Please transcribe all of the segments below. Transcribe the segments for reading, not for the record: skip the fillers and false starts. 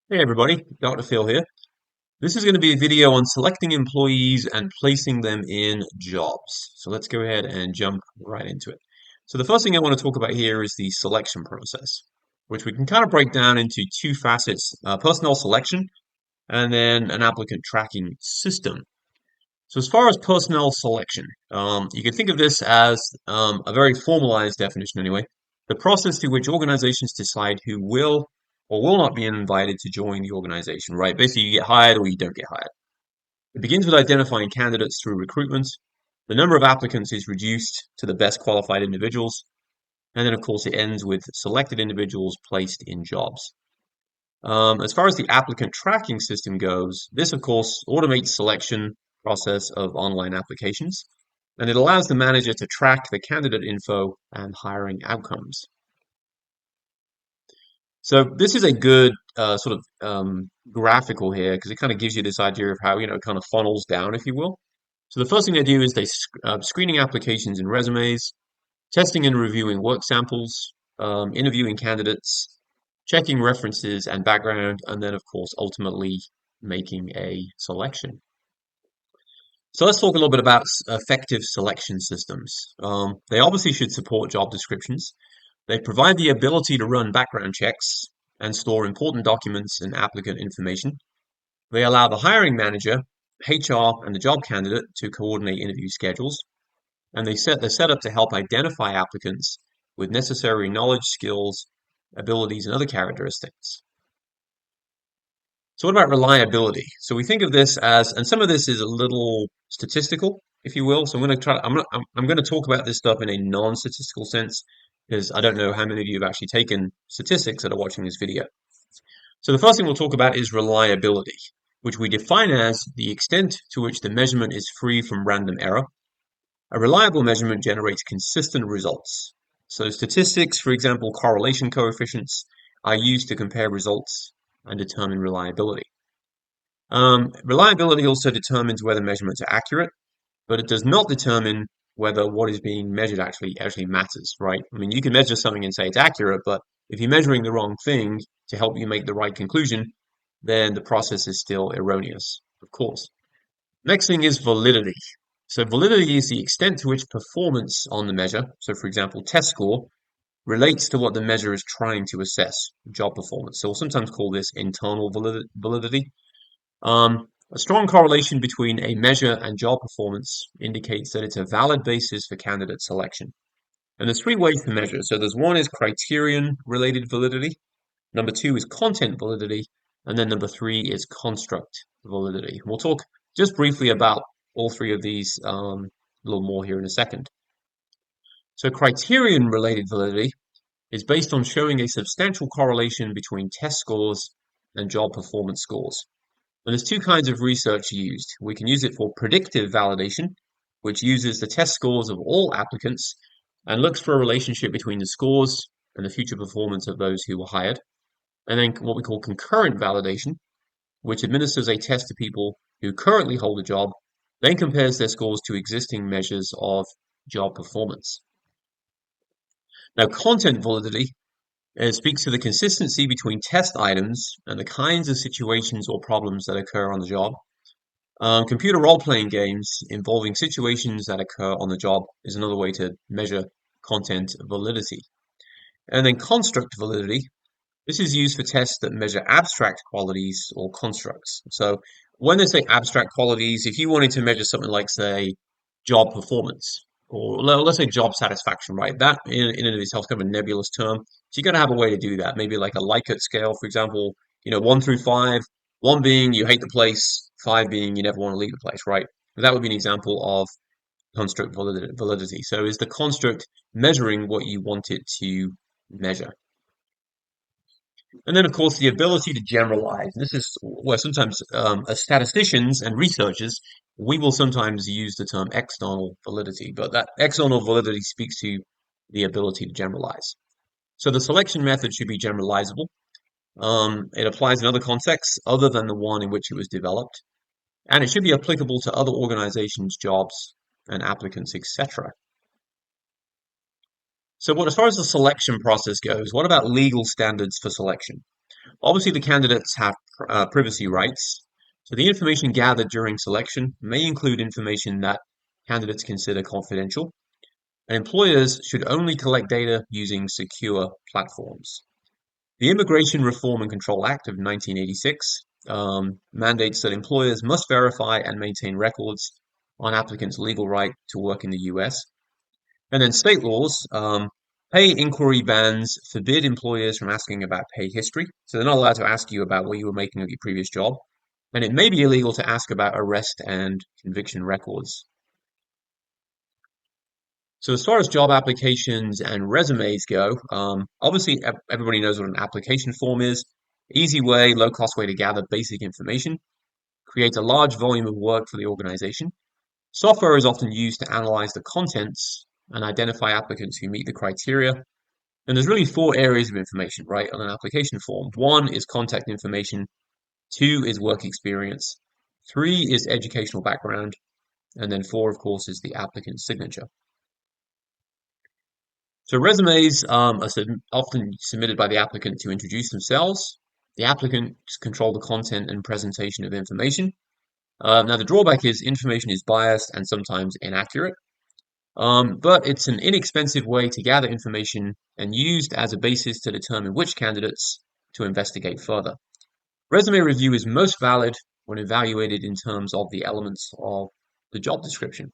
Hey everybody, Dr. Phil here. This is going to be a video on selecting employees and placing them in jobs. So let's go ahead and jump right into it. So the first thing I want to talk about here is the selection process, which we can kind of break down into two facets, personnel selection and then an applicant tracking system. So as far as personnel selection, you can think of this as a very formalized definition anyway, the process through which organizations decide who will or will not be invited to join the organization, right? Basically, you get hired or you don't get hired. It begins with identifying candidates through recruitment. The number of applicants is reduced to the best qualified individuals. And then, of course, it ends with selected individuals placed in jobs. As far as the applicant tracking system goes, this of course automates selection process of online applications, and it allows the manager to track the candidate info and hiring outcomes. So this is a good sort of graphical here because it kind of gives you this idea of how, it kind of funnels down, if you will. So the first thing they do is screening applications and resumes, testing and reviewing work samples, interviewing candidates, checking references and background, and then, of course, ultimately making a selection. So let's talk a little bit about effective selection systems. They obviously should support job descriptions. They provide the ability to run background checks and store important documents and applicant information. They allow the hiring manager, HR, and the job candidate to coordinate interview schedules, and they're set up to help identify applicants with necessary knowledge, skills, abilities, and other characteristics. So what about reliability? So we think of this as, and some of this is a little statistical, if you will. So I'm going to talk about this stuff in a non-statistical sense because I don't know how many of you have actually taken statistics that are watching this video. So the first thing we'll talk about is reliability, which we define as the extent to which the measurement is free from random error. A reliable measurement generates consistent results. So statistics, for example, correlation coefficients, are used to compare results and determine reliability. Reliability also determines whether measurements are accurate, but it does not determine whether what is being measured actually matters, right? I mean, you can measure something and say it's accurate, but if you're measuring the wrong thing to help you make the right conclusion, then the process is still erroneous, of course. Next thing is validity. So validity is the extent to which performance on the measure, so for example, test score, relates to what the measure is trying to assess, job performance. So we'll sometimes call this internal validity. A strong correlation between a measure and job performance indicates that it's a valid basis for candidate selection. And there's three ways to measure. So there's one is criterion related validity, number two is content validity, and then number three is construct validity. We'll talk just briefly about all three of these a little more here in a second. So criterion related validity is based on showing a substantial correlation between test scores and job performance scores. And there's two kinds of research used. We can use it for predictive validation, which uses the test scores of all applicants and looks for a relationship between the scores and the future performance of those who were hired. And then what we call concurrent validation, which administers a test to people who currently hold a job, then compares their scores to existing measures of job performance. Now, content validity speaks to the consistency between test items and the kinds of situations or problems that occur on the job. Computer role-playing games involving situations that occur on the job is another way to measure content validity. And then construct validity. This is used for tests that measure abstract qualities or constructs. So when they say abstract qualities, if you wanted to measure something like, say, job performance, or let's say job satisfaction, right? That in and of itself is kind of a nebulous term. So you got to have a way to do that. Maybe like a Likert scale, for example, 1 through 5, 1 being you hate the place, 5 being you never want to leave the place, right? That would be an example of construct validity. So is the construct measuring what you want it to measure? And then, of course, the ability to generalize. This is where sometimes, as statisticians and researchers, we will sometimes use the term external validity, but that external validity speaks to the ability to generalize. So the selection method should be generalizable. It applies in other contexts other than the one in which it was developed, and it should be applicable to other organizations, jobs, and applicants, etc. So, as far as the selection process goes, what about legal standards for selection? Obviously, the candidates have privacy rights. So the information gathered during selection may include information that candidates consider confidential, and employers should only collect data using secure platforms. The Immigration Reform and Control Act of 1986 mandates that employers must verify and maintain records on applicants' legal right to work in the US. And then state laws, pay inquiry bans forbid employers from asking about pay history. So they're not allowed to ask you about what you were making at your previous job. And it may be illegal to ask about arrest and conviction records. So as far as job applications and resumes go, obviously everybody knows what an application form is. Easy way, low cost way to gather basic information, creates a large volume of work for the organization. Software is often used to analyze the contents and identify applicants who meet the criteria. And there's really four areas of information, right, on an application form. One is contact information, two is work experience, three is educational background, and then four, of course, is the applicant's signature. So resumes are often submitted by the applicant to introduce themselves. The applicants control the content and presentation of information. Now, the drawback is information is biased and sometimes inaccurate, but it's an inexpensive way to gather information and used as a basis to determine which candidates to investigate further. Resume review is most valid when evaluated in terms of the elements of the job description.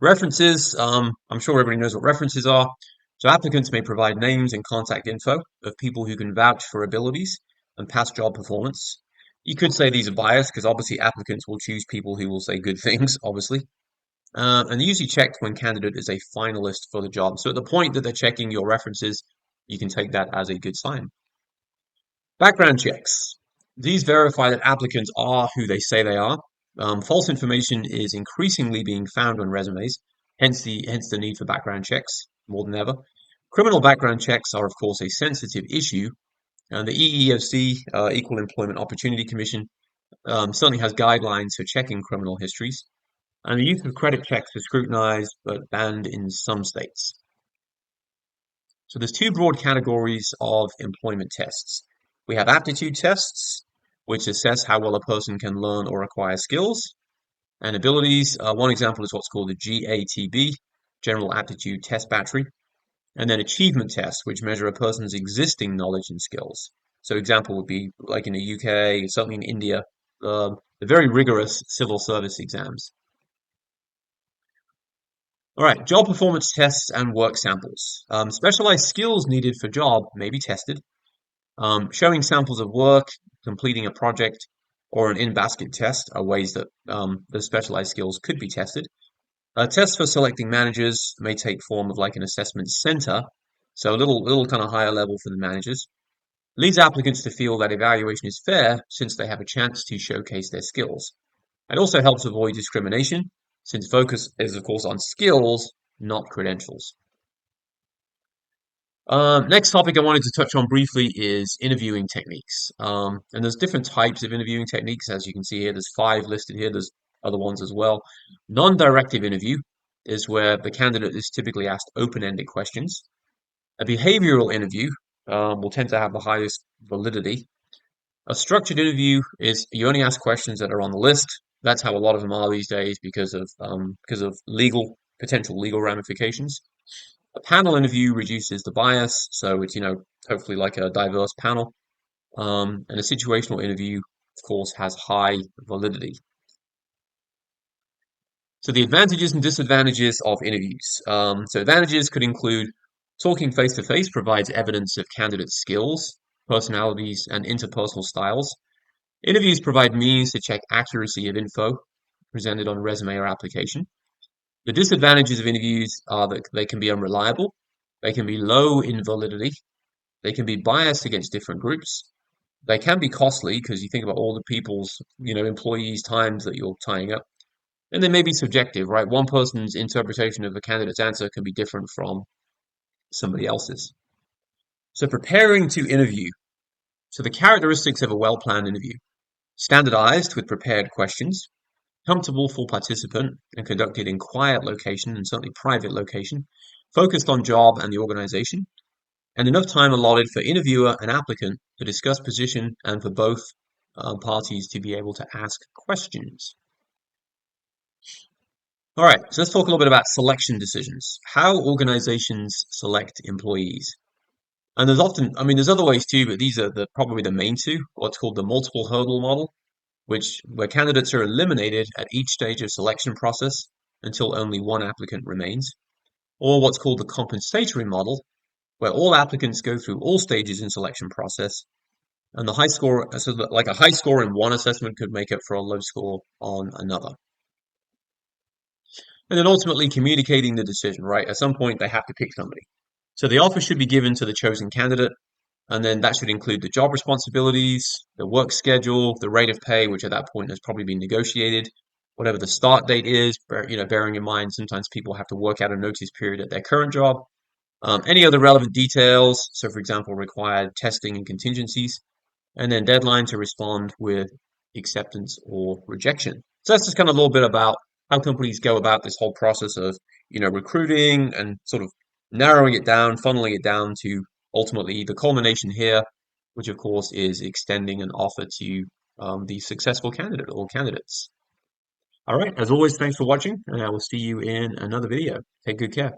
References, I'm sure everybody knows what references are. So applicants may provide names and contact info of people who can vouch for abilities and past job performance. You could say these are biased because obviously applicants will choose people who will say good things, obviously. And they're usually checked when candidate is a finalist for the job. So at the point that they're checking your references, you can take that as a good sign. Background checks. These verify that applicants are who they say they are. False information is increasingly being found on resumes, hence the need for background checks more than ever. Criminal background checks are, of course, a sensitive issue, and the EEOC, Equal Employment Opportunity Commission, certainly has guidelines for checking criminal histories, and the use of credit checks is scrutinized but banned in some states. So there's two broad categories of employment tests. We have aptitude tests, which assess how well a person can learn or acquire skills and abilities. One example is what's called the GATB, General Aptitude Test Battery, and then achievement tests, which measure a person's existing knowledge and skills. So example would be like in the UK, certainly in India, the very rigorous civil service exams. All right, job performance tests and work samples. Specialized skills needed for job may be tested. Showing samples of work, completing a project, or an in-basket test are ways that the specialized skills could be tested. Tests for selecting managers may take form of like an assessment center, so a little kind of higher level for the managers. Leads applicants to feel that evaluation is fair since they have a chance to showcase their skills. It also helps avoid discrimination since focus is, of course, on skills, not credentials. Next topic I wanted to touch on briefly is interviewing techniques. And there's different types of interviewing techniques, as you can see here. There's 5 listed here. There's other ones as well. Non-directive interview is where the candidate is typically asked open-ended questions. A behavioral interview will tend to have the highest validity. A structured interview is you only ask questions that are on the list. That's how a lot of them are these days because of potential legal ramifications. A panel interview reduces the bias, so it's hopefully like a diverse panel. And a situational interview, of course, has high validity. So the advantages and disadvantages of interviews. So advantages could include talking face to face provides evidence of candidate skills, personalities, and interpersonal styles. Interviews provide means to check accuracy of info presented on resume or application. The disadvantages of interviews are that they can be unreliable, they can be low in validity, they can be biased against different groups, they can be costly because you think about all the people's, employees' times that you're tying up, and they may be subjective, right? One person's interpretation of the candidate's answer can be different from somebody else's. So preparing to interview. So the characteristics of a well-planned interview. Standardized with prepared questions, comfortable for participant and conducted in quiet location and certainly private location, focused on job and the organization, and enough time allotted for interviewer and applicant to discuss position and for both parties to be able to ask questions. All right, so let's talk a little bit about selection decisions. How organizations select employees. And there's often, I mean, there's other ways too, but these are probably the main two. What's called the multiple hurdle model, where candidates are eliminated at each stage of selection process until only one applicant remains, or what's called the compensatory model, where all applicants go through all stages in selection process, and the high score, so that like a high score in one assessment could make up for a low score on another. And then ultimately communicating the decision, right? At some point, they have to pick somebody. So the offer should be given to the chosen candidate, and then that should include the job responsibilities, the work schedule, the rate of pay, which at that point has probably been negotiated, whatever the start date is, bearing in mind sometimes people have to work out a notice period at their current job, any other relevant details, so for example, required testing and contingencies, and then deadline to respond with acceptance or rejection. So that's just kind of a little bit about how companies go about this whole process of, recruiting and sort of narrowing it down, funneling it down to ultimately the culmination here, which of course is extending an offer to the successful candidate or candidates. All right, as always, thanks for watching, and I will see you in another video. Take good care.